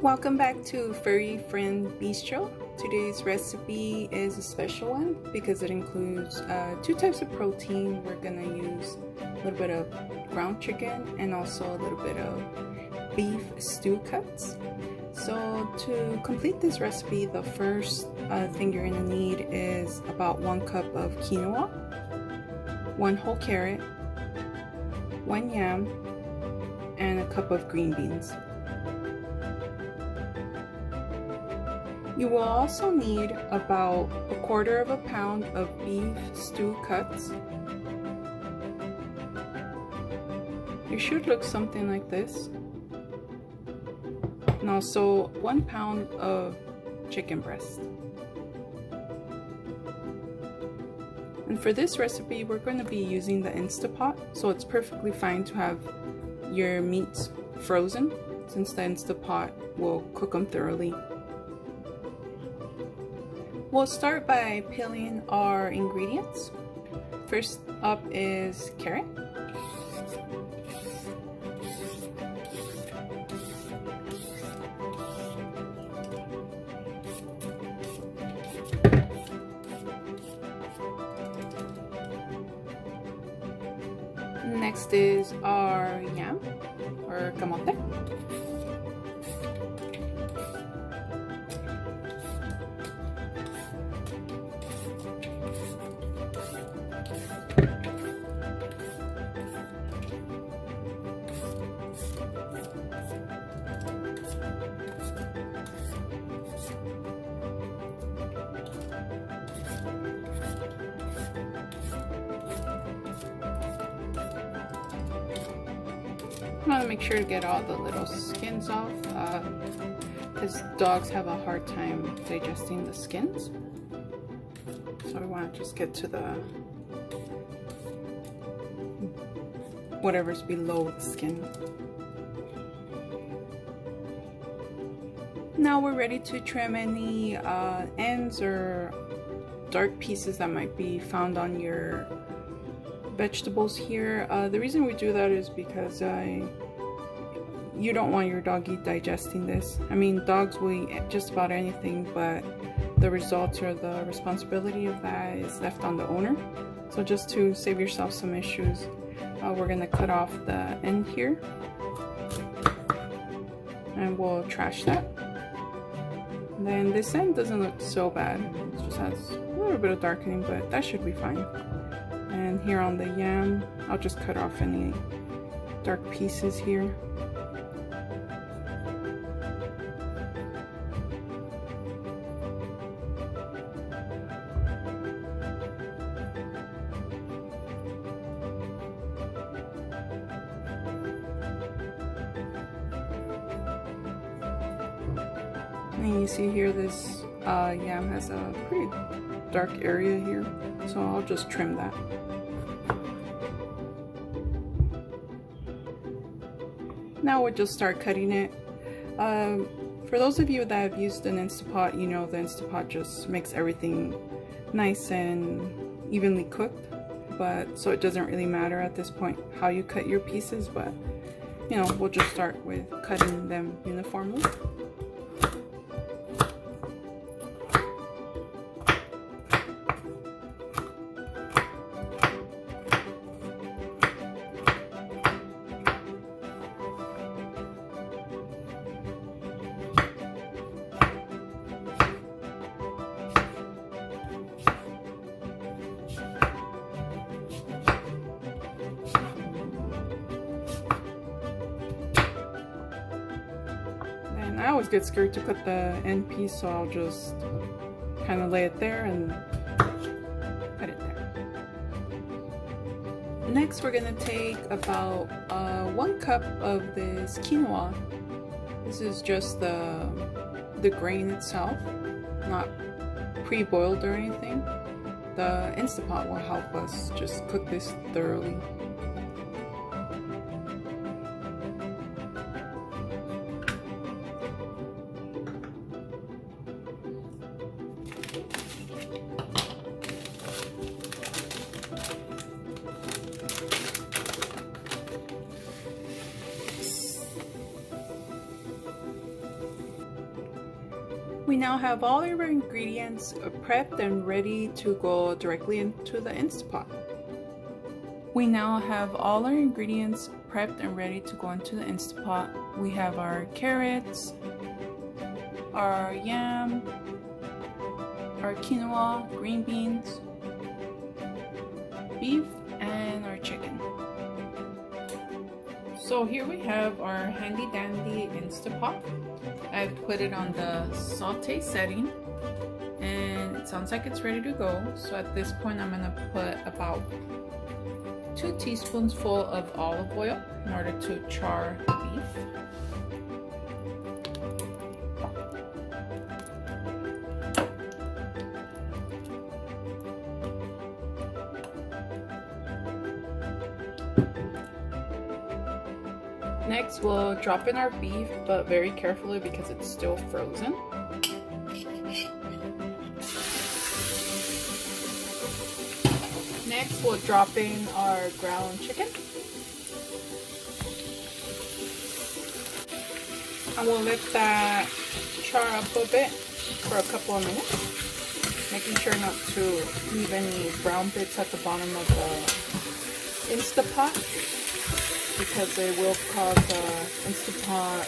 Welcome back to Furry Friend Bistro. Today's recipe is a special one because it includes two types of protein. We're gonna use a little bit of ground chicken and also a little bit of beef stew cuts. So to complete this recipe, the first thing you're gonna need is about 1 cup of quinoa, 1 whole carrot, 1 yam, and a cup of green beans. You will also need about 1/4 pound of beef stew cuts. It should look something like this. And also 1 pound of chicken breast. And for this recipe, we're going to be using the Instapot, so it's perfectly fine to have your meats frozen since the Instapot will cook them thoroughly. We'll start by peeling our ingredients. First up is carrot. Next is our yam or camote. I want to make sure to get all the little skins off because dogs have a hard time digesting the skins. So I want to just get to the whatever's below the skin. Now we're ready to trim any ends or dark pieces that might be found on your vegetables here. The reason we do that is because you don't want your doggy digesting this. I mean, dogs will eat just about anything, but the results or the responsibility of that is left on the owner. So just to save yourself some issues, we're gonna cut off the end here and we'll trash that. And then this end doesn't look so bad. It just has a little bit of darkening, but that should be fine. And here on the yam, I'll just cut off any dark pieces here. And you see here, this yam has a pretty dark area here, so I'll just trim that. Now we'll just start cutting it. For those of you that have used an Instapot, you know the Instapot just makes everything nice and evenly cooked, but so it doesn't really matter at this point how you cut your pieces, but you know, we'll just start with cutting them uniformly. I always get scared to cut the end piece, so I'll just kind of lay it there and cut it there. Next, we're gonna take about 1 cup of this quinoa. This is just the grain itself, not pre-boiled or anything. The Instapot will help us just cook this thoroughly. We now have all of our ingredients prepped and ready to go directly into the Instapot. We now have all our ingredients prepped and ready to go into the Instapot. We have our carrots, our yam, our quinoa, green beans, beef, and our chicken. So here we have our handy dandy Instapot. I've put it on the saute setting and it sounds like it's ready to go. So at this point I'm gonna put about 2 teaspoons full of olive oil in order to char the beef. Next, we'll drop in our beef, but very carefully because it's still frozen. Next, we'll drop in our ground chicken. And we'll let that char up a bit for a couple of minutes, making sure not to leave any brown bits at the bottom of the Instapot, because they will cause Instapot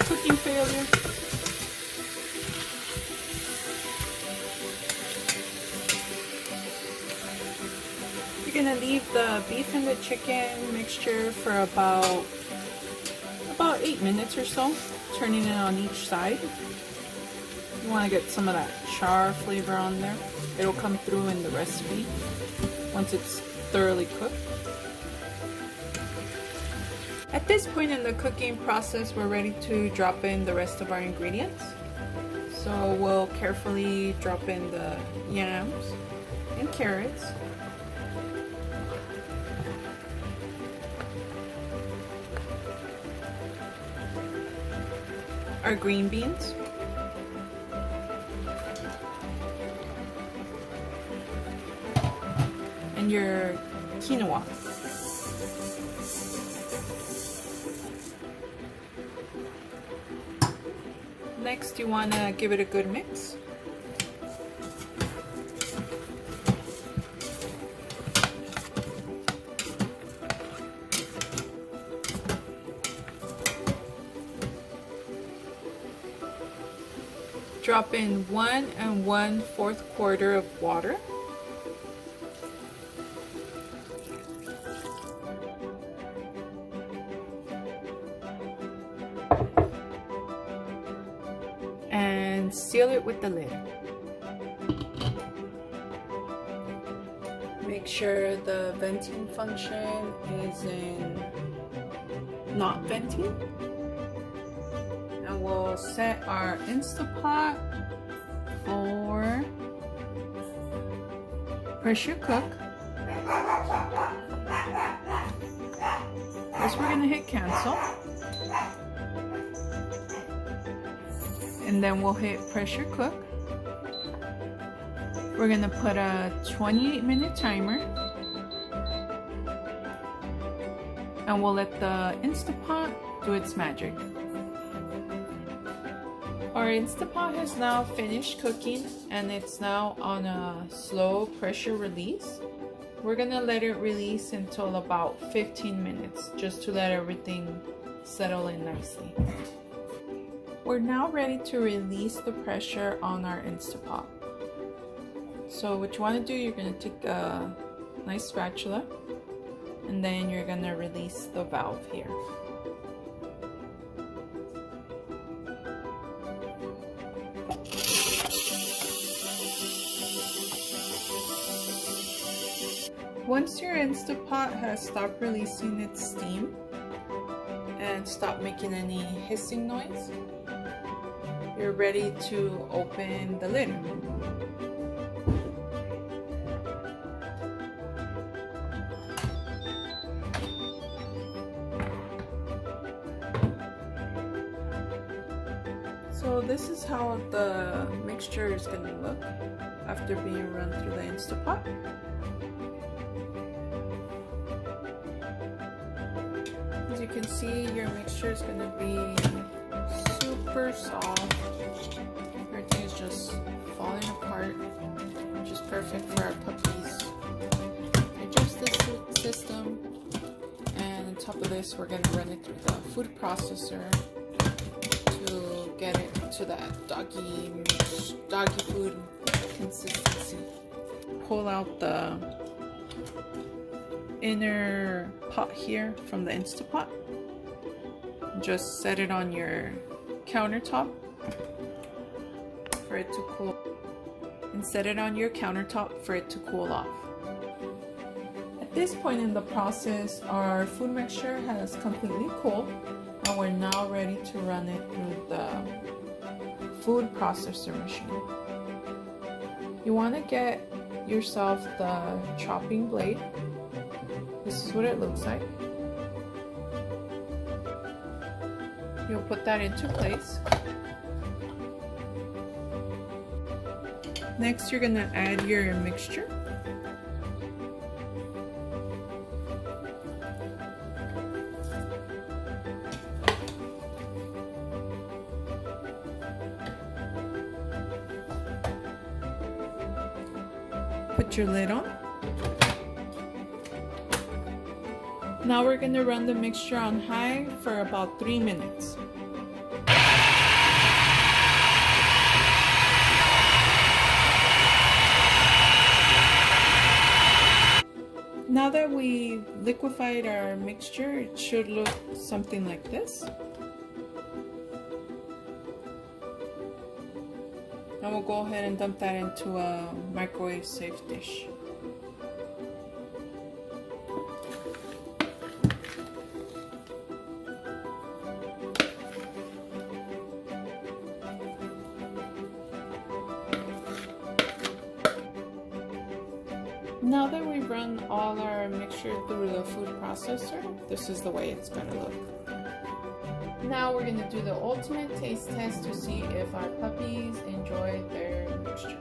cooking failure. You're gonna leave the beef and the chicken mixture for about 8 minutes or so, turning it on each side. You want to get some of that char flavor on there. It'll come through in the recipe once it's thoroughly cooked. At this point in the cooking process, we're ready to drop in the rest of our ingredients. So we'll carefully drop in the yams and carrots. Our green beans. And your quinoa. Next, you want to give it a good mix. Drop in 1 1/4 quarter of water. And seal it with the lid. Make sure the venting function is in not venting. And we'll set our Instapot for pressure cook. First we're gonna hit cancel. And then we'll hit pressure cook. We're gonna put a 28-minute timer. And we'll let the Instapot do its magic. Our Instapot has now finished cooking and it's now on a slow pressure release. We're gonna let it release until about 15 minutes just to let everything settle in nicely. We're now ready to release the pressure on our Instapot. So what you want to do, you're going to take a nice spatula and then you're going to release the valve here. Once your Instapot has stopped releasing its steam and stopped making any hissing noise, you're ready to open the lid. So this is how the mixture is going to look after being run through the Instapot. As you can see, your mixture is going to be super soft. Everything is just falling apart, which is perfect for our puppies. Adjust the system, and on top of this, we're gonna run it through the food processor to get it to that doggy food consistency. Pull out the inner pot here from the Instapot. Just set it on your countertop for it to cool, and set it on your countertop for it to cool off. At this point in the process, our food mixture has completely cooled, and we're now ready to run it through the food processor machine. You want to get yourself the chopping blade. This is what it looks like. You'll put that into place. Next, you're gonna add your mixture. Put your lid on. Now we're going to run the mixture on high for about 3 minutes. Now that we liquefied our mixture, it should look something like this. And we'll go ahead and dump that into a microwave safe dish. Now that we've run all our mixture through the food processor, this is the way it's going to look. Now we're going to do the ultimate taste test to see if our puppies enjoy their mixture.